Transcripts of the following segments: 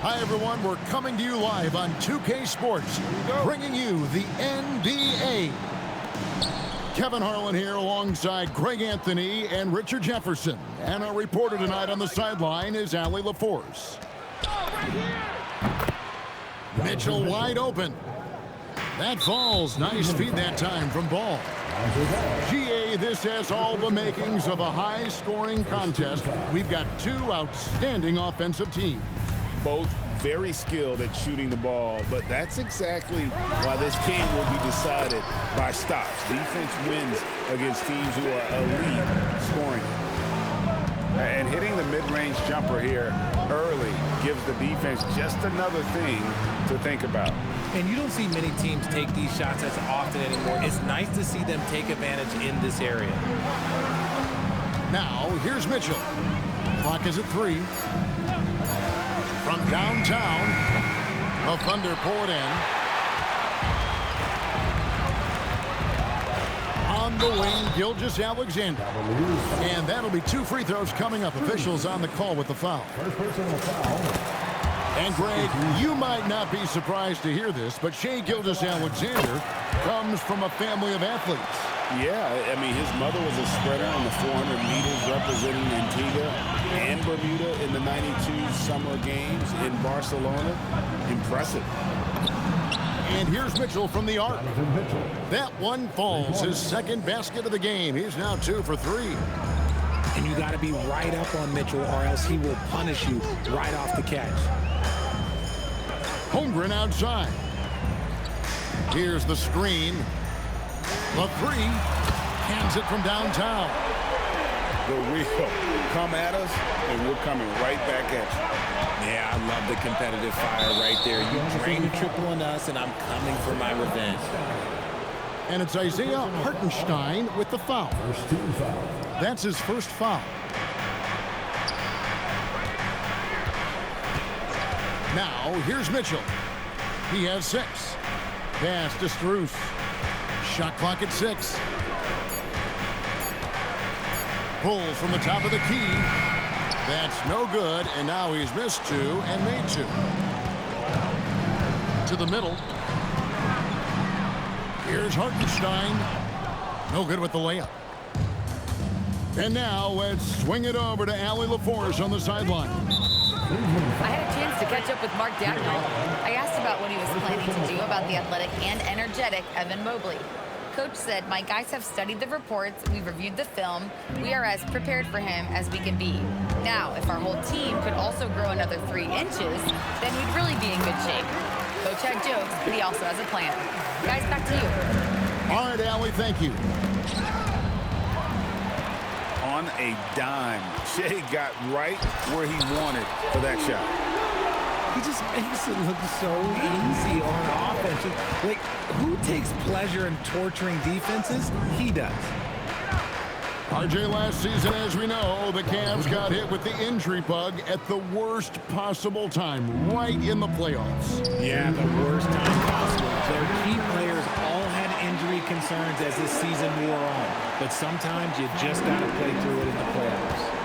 Hi, everyone. We're coming to you live on 2K Sports, bringing you the NBA. Kevin Harlan here alongside Greg Anthony and Richard Jefferson. And our reporter tonight on the sideline is Allie LaForce. Mitchell wide open. That falls. Nice feed that time from Ball. GA, this has all the makings of a high-scoring contest. We've got two outstanding offensive teams. Both very skilled at shooting the ball, but that's exactly why this game will be decided by stops. Defense wins against teams who are elite scoring. And hitting the mid-range jumper here early gives the defense just another thing to think about. And you don't see many teams take these shots as often anymore. It's nice to see them take advantage in this area. Now, here's Mitchell. Clock is at 3. From downtown, the Thunder pour it in. On the wing, Gilgeous-Alexander. And that'll be 2 free throws coming up. Officials on the call with the foul. And Greg, you might not be surprised to hear this, but Shai Gilgeous-Alexander comes from a family of athletes. Yeah, I mean, his mother was a sprinter on the 400 meters representing Antigua and Bermuda in the 92 Summer Games in Barcelona. Impressive. And here's Mitchell from the arc. That one falls, his second basket of the game. He's now 2 for 3. And you got to be right up on Mitchell or else he will punish you right off the catch. Holmgren outside. Here's the screen. The 3. Hands it from downtown. The wheel. Come at us, and we're coming right back at you. Yeah, I love the competitive fire right there. You drain the triple on us, and I'm coming for my revenge. And it's Isaiah Hartenstein with the foul. That's his first foul. Now, here's Mitchell. He has 6. Pass to Strus. Shot clock at 6. Pull from the top of the key. That's no good, and now he's missed 2 and made 2. To the middle. Here's Hartenstein. No good with the layup. And now let's swing it over to Allie LaForce on the sideline. I had a chance to catch up with Mark Dagnall. I asked about what he was planning to do about the athletic and energetic Evan Mobley. Coach said, my guys have studied the reports, we've reviewed the film, we are as prepared for him as we can be. Now, if our whole team could also grow another 3 inches, then we'd really be in good shape. Coach had jokes, but he also has a plan. Guys, back to you. All right, Allie, thank you. On a dime, Shai got right where he wanted for that shot. He just makes it look so easy on offense. Like, who takes pleasure in torturing defenses? He does. RJ, last season, as we know, the Cavs got hit with the injury bug at the worst possible time, right in the playoffs. Yeah, the worst time possible. Their key players all had injury concerns as this season wore on. But sometimes you just got to play through it in the playoffs.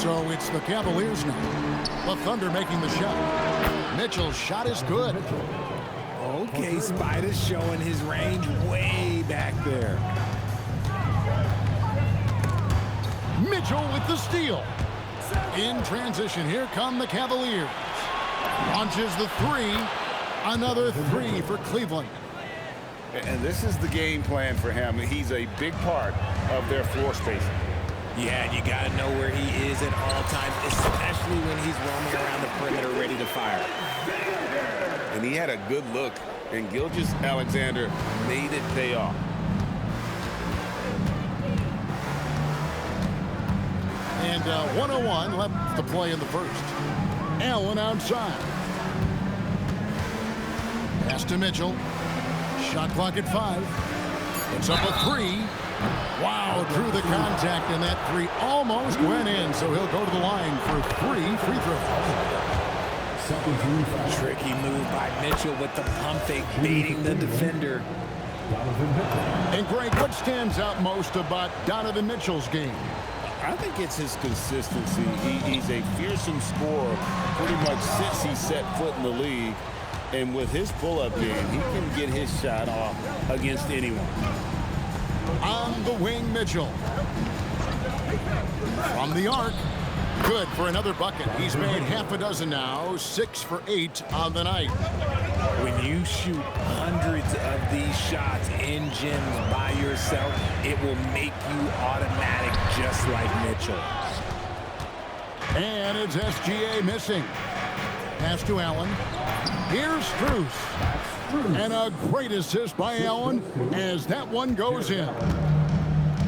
So it's the Cavaliers now. The Thunder making the shot. Mitchell's shot is good. Okay, Spida's showing his range way back there. Mitchell with the steal. In transition, here come the Cavaliers. Launches the 3. Another 3 for Cleveland. And this is the game plan for him. He's a big part of their floor spacing. Yeah, and you got to know where he is at all times, especially when he's roaming around the perimeter ready to fire. And he had a good look, and Gilgeous-Alexander made it pay off. And 101 left to play in the first. Allen outside. Pass to Mitchell. Shot clock at 5. It's up a 3. Wow, through the contact, and that 3 almost went in, so he'll go to the line for 3 free throws. Tricky move by Mitchell with the pump fake, baiting the defender. And Greg, what stands out most about Donovan Mitchell's game? I think it's his consistency. He's a fearsome scorer pretty much since he set foot in the league. And with his pull-up game, he can get his shot off against anyone. On the wing, Mitchell. From the arc. Good for another bucket. He's made half a dozen now, 6 for 8 on the night. When you shoot hundreds of these shots in gyms by yourself, it will make you automatic just like Mitchell. And it's SGA missing. Pass to Allen. Here's Strus. And a great assist by Allen as that one goes in.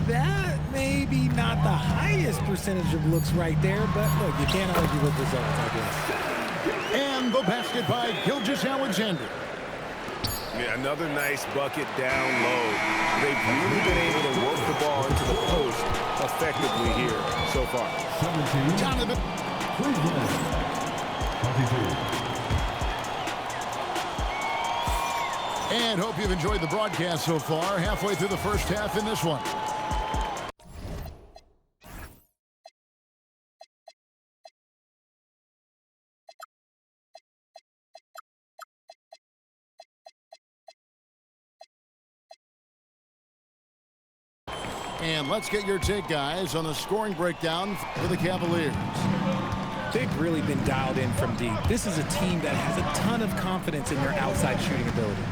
That may be not the highest percentage of looks right there, but look, you can't argue with results, I guess. And the basket by Gilgeous-Alexander. Yeah, another nice bucket down low. They've really been able to work the ball into the post effectively here so far. 17. Donovan. Cleveland. 22. And hope you've enjoyed the broadcast so far. Halfway through the first half in this one. And let's get your take, guys, on the scoring breakdown for the Cavaliers. They've really been dialed in from deep. This is a team that has a ton of confidence in their outside shooting ability.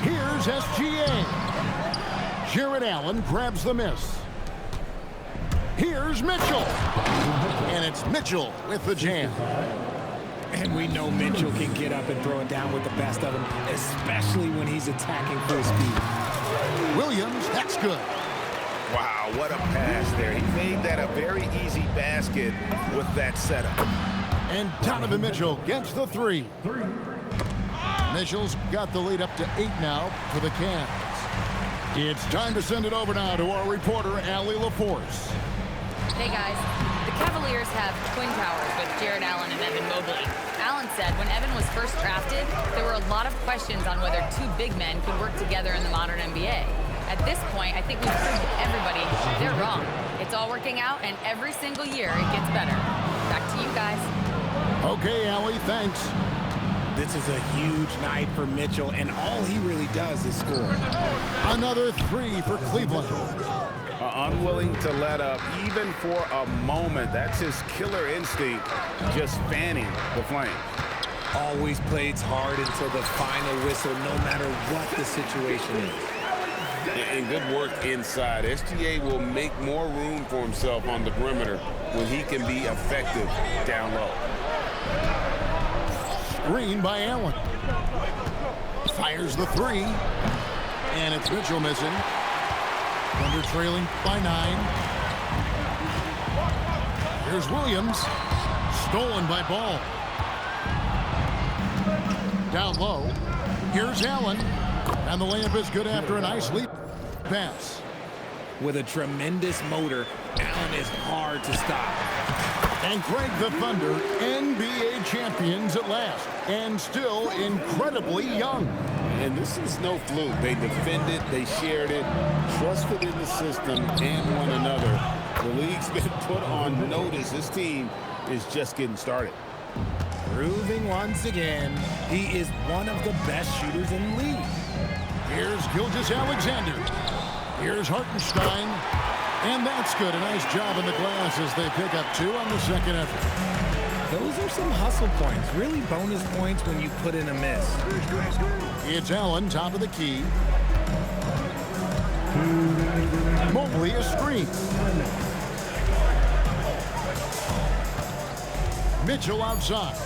Here's SGA. Jared Allen grabs the miss. Here's Mitchell. And it's Mitchell with the jam. And we know Mitchell can get up and throw it down with the best of them, especially when he's attacking full speed. Williams, that's good. Wow, what a pass there. He made that a very easy basket with that setup. And Donovan Mitchell gets the three. Mitchell's got the lead up to 8 now for the Cavs. It's time to send it over now to our reporter, Allie LaForce. Hey guys, the Cavaliers have twin towers with Jared Allen and Evan Mobley. Allen said when Evan was first drafted, there were a lot of questions on whether two big men could work together in the modern NBA. At this point, I think we've proved to everybody they're wrong. It's all working out, and every single year it gets better. Back to you guys. Okay, Allie, thanks. This is a huge night for Mitchell, and all he really does is score. Another three for Cleveland. Unwilling to let up even for a moment. That's his killer instinct, just fanning the flame. Always plays hard until the final whistle, no matter what the situation is. And good work inside. SGA will make more room for himself on the perimeter when he can be effective down low. Screen by Allen. Fires the three. And it's Mitchell missing. Thunder trailing by 9. Here's Williams. Stolen by Ball. Down low. Here's Allen. And the layup is good after a nice leap pass. With a tremendous motor, Allen is hard to stop. And Greg, the Thunder, NBA champions at last. And still incredibly young. And this is no fluke. They defended, they shared it, trusted in the system and one another. The league's been put on notice. This team is just getting started. Proving once again, he is one of the best shooters in the league. Here's Gilgeous-Alexander. Here's Hartenstein. And that's good. A nice job in the glass as they pick up 2 on the second effort. Those are some hustle points, really bonus points when you put in a miss. It's Allen, top of the key. Mobley a screen. Mitchell outside.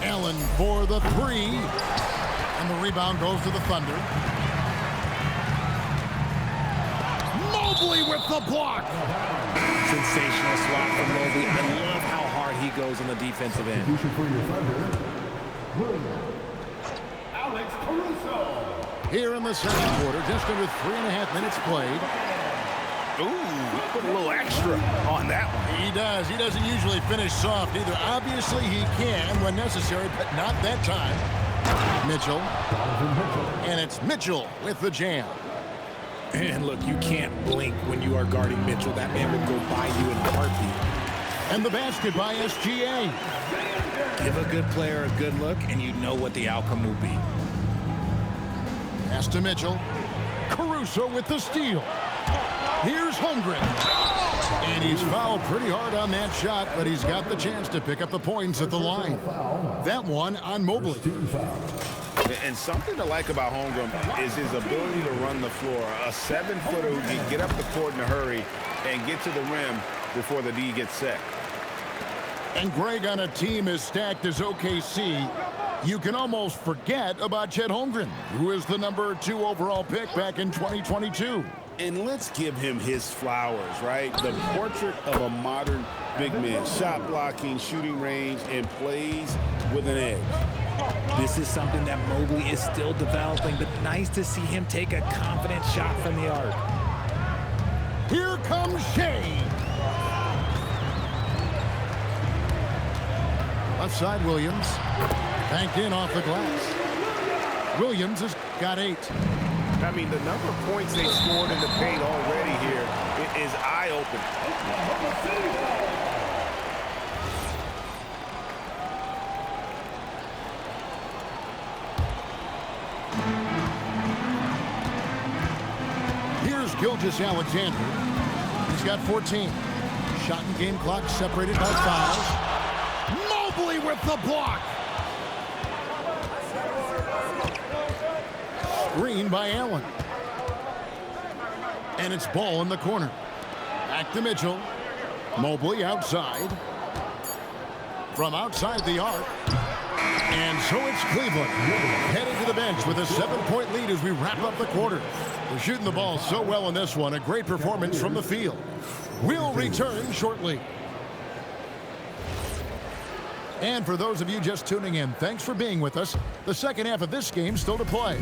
Allen for the 3. And the rebound goes to the Thunder. Mobley with the block. Sensational swat from Mobley. I love how hard he goes on the defensive end. Here in the second quarter, just under 3.5 minutes played. Ooh, put a little extra on that one. He does. He doesn't usually finish soft either. Obviously, he can when necessary, but not that time. Mitchell. And it's Mitchell with the jam. And look, you can't blink when you are guarding Mitchell. That man will go by you in a heartbeat. And the basket by SGA. Give a good player a good look, and you know what the outcome will be. Pass to Mitchell. Caruso with the steal. Here's Holmgren. And he's fouled pretty hard on that shot, but he's got the chance to pick up the points at the line. That one on Mobley. And something to like about Holmgren is his ability to run the floor. A 7-footer who can get up the court in a hurry and get to the rim before the D gets set. And Greg, on a team as stacked as OKC, you can almost forget about Chet Holmgren, who is the #2 overall pick back in 2022. And let's give him his flowers, right? The portrait of a modern big man. Shot blocking, shooting range, and plays with an edge. This is something that Mobley is still developing, but nice to see him take a confident shot from the arc. Here comes Shea. Left side, Williams. Banked in off the glass. Williams has got 8. I mean, the number of points they scored in the paint already here is eye-opening. Here's Gilgeous-Alexander. He's got 14. Shot and game clock separated by fouls. Mobley with the block. Screen by Allen. And it's ball in the corner. Back to Mitchell. Mobley outside. From outside the arc. And so it's Cleveland headed to the bench with a 7-point lead as we wrap up the quarter. They're shooting the ball so well in this one. A great performance from the field. We'll return shortly. And for those of you just tuning in, thanks for being with us. The second half of this game still to play.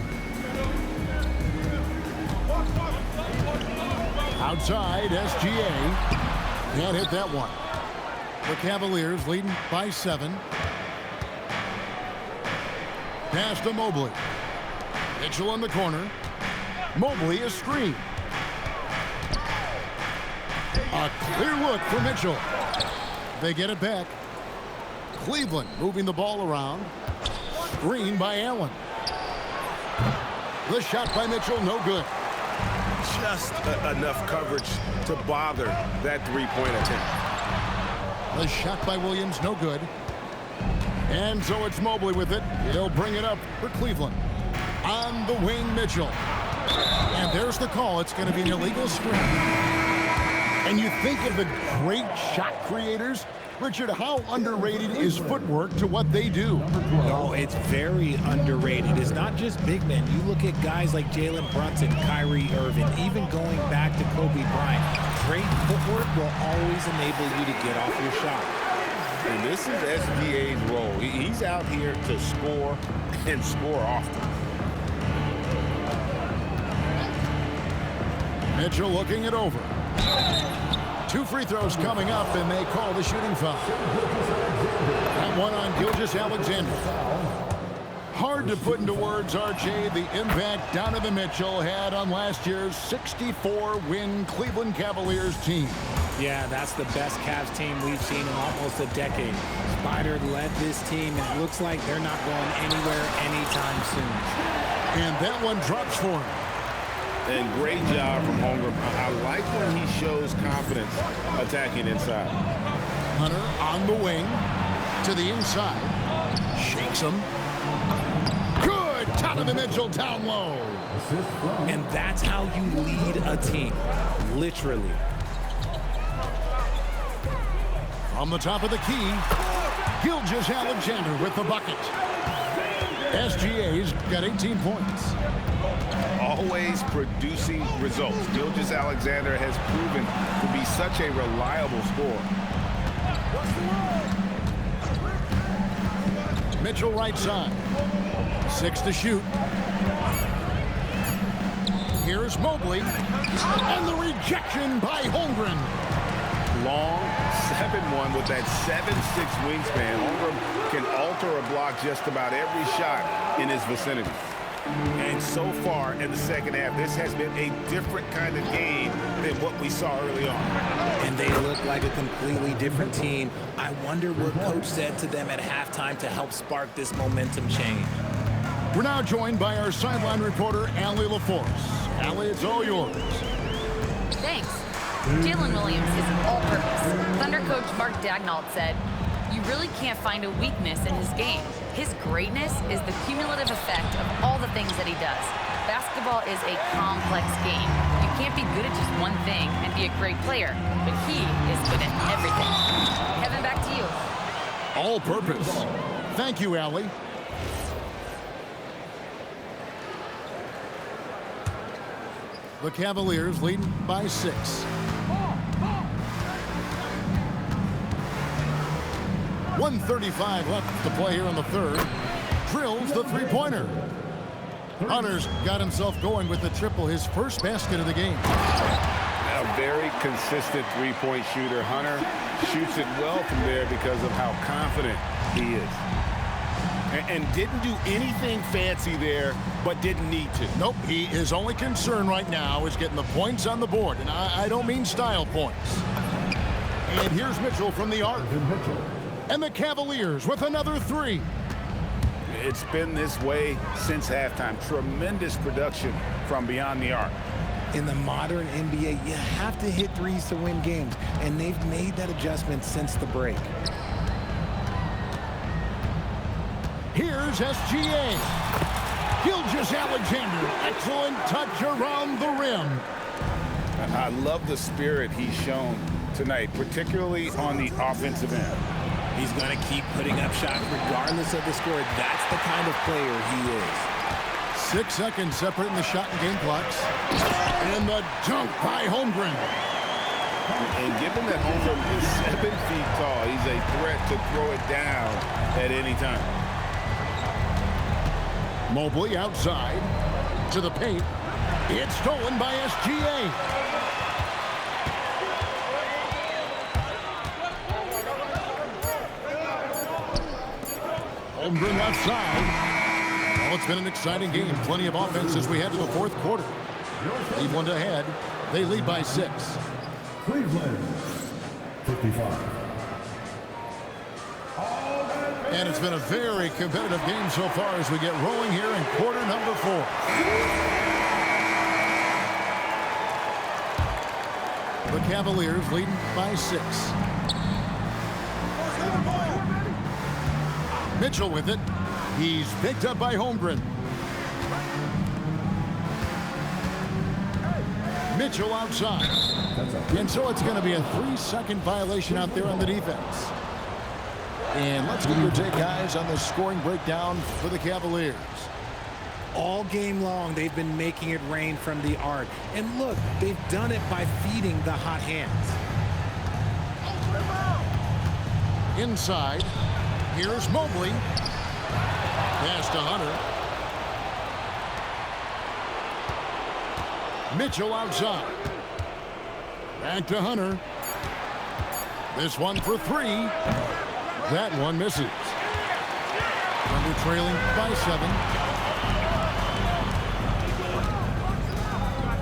Outside, SGA. Can't hit that one. The Cavaliers leading by 7. Pass to Mobley. Mitchell in the corner. Mobley is screen. A clear look for Mitchell. They get it back. Cleveland moving the ball around. Screen by Allen. The shot by Mitchell, no good. Just enough coverage to bother that three-point attempt. The shot by Williams, no good. And so it's Mobley with it. They'll bring it up for Cleveland. On the wing, Mitchell. And there's the call. It's going to be an illegal screen. And you think of the great shot creators. Richard, how underrated is footwork to what they do? Oh, it's very underrated. It's not just big men. You look at guys like Jalen Brunson, Kyrie Irving, even going back to Kobe Bryant. Great footwork will always enable you to get off your shot. And this is SGA's role. He's out here to score and score often. Mitchell looking it over. 2 free throws coming up, and they call the shooting foul. That one on Gilgeous-Alexander. Hard to put into words, RJ, the impact Donovan Mitchell had on last year's 64-win Cleveland Cavaliers team. Yeah, that's the best Cavs team we've seen in almost a decade. Spida led this team, and it looks like they're not going anywhere anytime soon. And that one drops for him. And great job from Holmgren. I like when he shows confidence attacking inside. Hunter on the wing to the inside. Shakes him. Good! Donovan Mitchell down low. And that's how you lead a team. Literally. From the top of the key, Gilgeous-Alexander with the bucket. SGA's got 18 points. Always producing results. Gilgeous-Alexander has proven to be such a reliable scorer. Mitchell right side. 6 to shoot. Here's Mobley. And the rejection by Holmgren. Long 7-1 with that 7'6" wingspan. Holmgren can alter a block just about every shot in his vicinity. And so far in the second half, this has been a different kind of game than what we saw early on. And they look like a completely different team. I wonder what Coach said to them at halftime to help spark this momentum change. We're now joined by our sideline reporter, Allie LaForce. Allie, it's all yours. Thanks. Jalen Williams is all-purpose. Thunder coach Mark Daigneault said, "You really can't find a weakness in his game. His greatness is the cumulative effect of all the things that he does. Basketball is a complex game. You can't be good at just one thing and be a great player, but he is good at everything." Kevin, back to you. All purpose. Thank you, Allie. The Cavaliers leading by 6. .135 left to play here in the third. Drills the three-pointer. Hunter's got himself going with the triple, his first basket of the game. A very consistent three-point shooter. Hunter shoots it well from there because of how confident he is. And didn't do anything fancy there, but didn't need to. Nope, his only concern right now is getting the points on the board, and I don't mean style points. And here's Mitchell from the arc. And the Cavaliers with another 3. It's been this way since halftime. Tremendous production from beyond the arc. In the modern NBA, you have to hit threes to win games, and they've made that adjustment since the break. Here's SGA. Gilgeous-Alexander. Excellent touch around the rim. I love the spirit he's shown tonight, particularly on the offensive end. He's going to keep putting up shots regardless of the score. That's the kind of player he is. 6 seconds separating the shot and game clocks. And the dunk by Holmgren. And given that Holmgren is 7 feet tall, he's a threat to throw it down at any time. Mobley outside to the paint. It's stolen by SGA. Holmgren left side. Well, it's been an exciting game. Plenty of offense as we head to the fourth quarter. Cleveland ahead. They lead by 6. Cleveland, 55. And it's been a very competitive game so far as we get rolling here in quarter number 4. The Cavaliers leading by 6. Mitchell with it. He's picked up by Holmgren. Mitchell outside. And so it's going to be a 3-second violation out there on the defense. And let's get your take, guys, on the scoring breakdown for the Cavaliers. All game long, they've been making it rain from the arc. And look, they've done it by feeding the hot hands. Inside, here's Mobley. Pass to Hunter. Mitchell outside. Back to Hunter. This one for 3. That one misses. Thunder trailing by 7.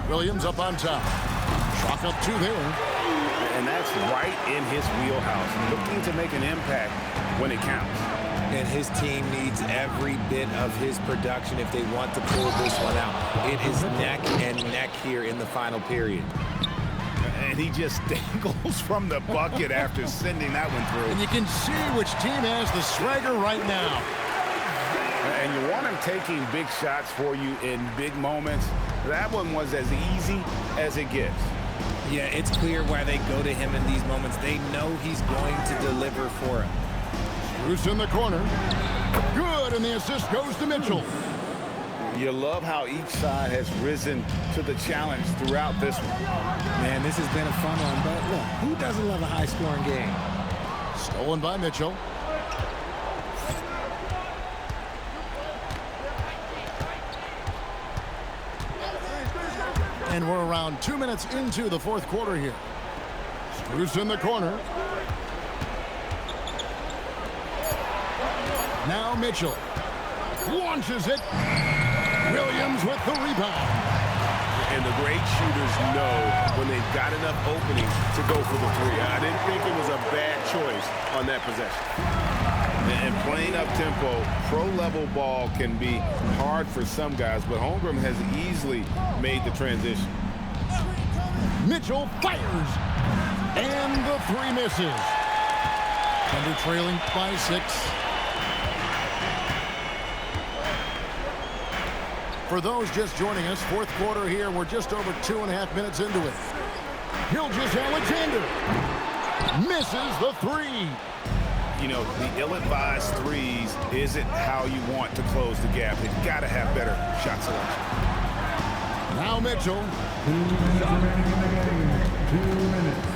Williams up on top. Chalk up 2 there. And that's right in his wheelhouse. Looking to make an impact when it counts. And his team needs every bit of his production if they want to pull this one out. It is neck and neck here in the final period. And he just dangles from the bucket after sending that one through. And you can see which team has the swagger right now. And you want him taking big shots for you in big moments. That one was as easy as it gets. Yeah, it's clear why they go to him in these moments. They know he's going to deliver for him. Bruce in the corner. Good, and the assist goes to Mitchell. You love how each side has risen to the challenge throughout this one. Man, this has been a fun one, but look, who doesn't love a high-scoring game? Stolen by Mitchell. And we're around 2 minutes into the fourth quarter here. Bruce in the corner. Now Mitchell launches it. Williams with the rebound. And the great shooters know when they've got enough opening to go for the three. I didn't think it was a bad choice on that possession. And playing up-tempo, pro-level ball can be hard for some guys, but Holmgren has easily made the transition. Mitchell fires, and the three misses. Thunder trailing by 6. For those just joining us, fourth quarter here. We're just over 2.5 minutes into it. Gilgeous-Alexander misses the three. You know, the ill-advised threes isn't how you want to close the gap. They've got to have better shot selection. Now Mitchell. 2 minutes remaining in the game. 2 minutes.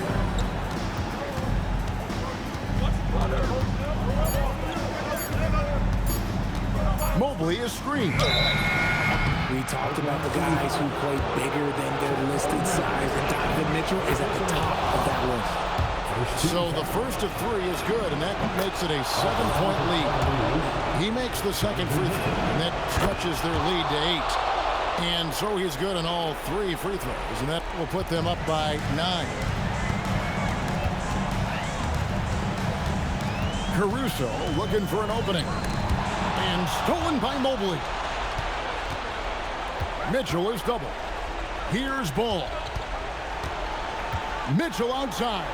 Mobley is screened. We talked about the guys who play bigger than their listed size, and Donovan Mitchell is at the top of that list. So the first of 3 is good, and that makes it a 7-point lead. He makes the second free throw, and that stretches their lead to 8. And so he's good in all 3 free throws, and that will put them up by 9. Caruso looking for an opening. And stolen by Mobley. Mitchell is double. Here's Ball. Mitchell outside.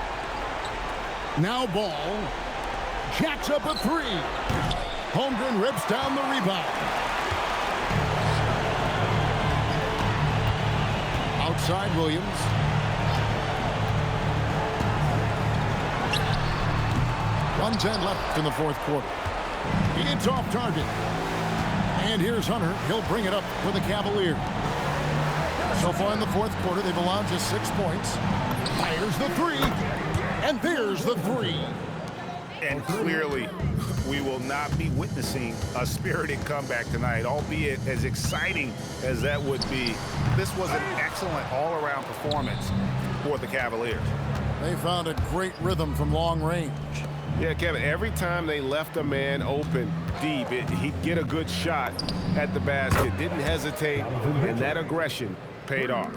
Now Ball. Jacks up a 3. Holmgren rips down the rebound. Outside Williams. .110 left in the fourth quarter. It's off target. And here's Hunter. He'll bring it up for the Cavaliers. So far in the fourth quarter, they've allowed just 6 points. Fires the 3. And there's the 3. And clearly, we will not be witnessing a spirited comeback tonight, albeit as exciting as that would be. This was an excellent all-around performance for the Cavaliers. They found a great rhythm from long range. Yeah, Kevin, every time they left a man open deep, he'd get a good shot at the basket. Didn't hesitate, and that aggression paid off.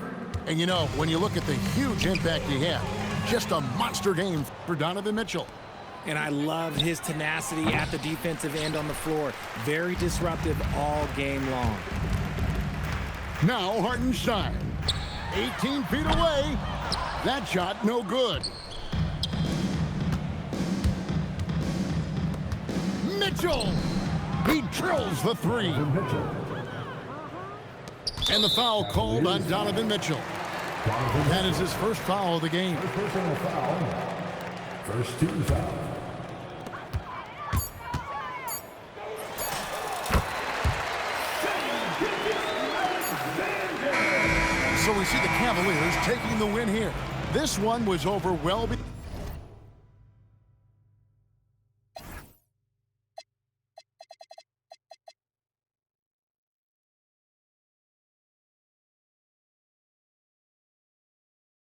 And you know, when you look at the huge impact he had, just a monster game for Donovan Mitchell. And I love his tenacity at the defensive end on the floor. Very disruptive all game long. Now Hartenstein, 18 feet away. That shot no good. Mitchell, he drills the 3. And the foul called on Donovan Mitchell. That is his first foul of the game. First personal foul. First team foul. So we see the Cavaliers taking the win here. This one was over well.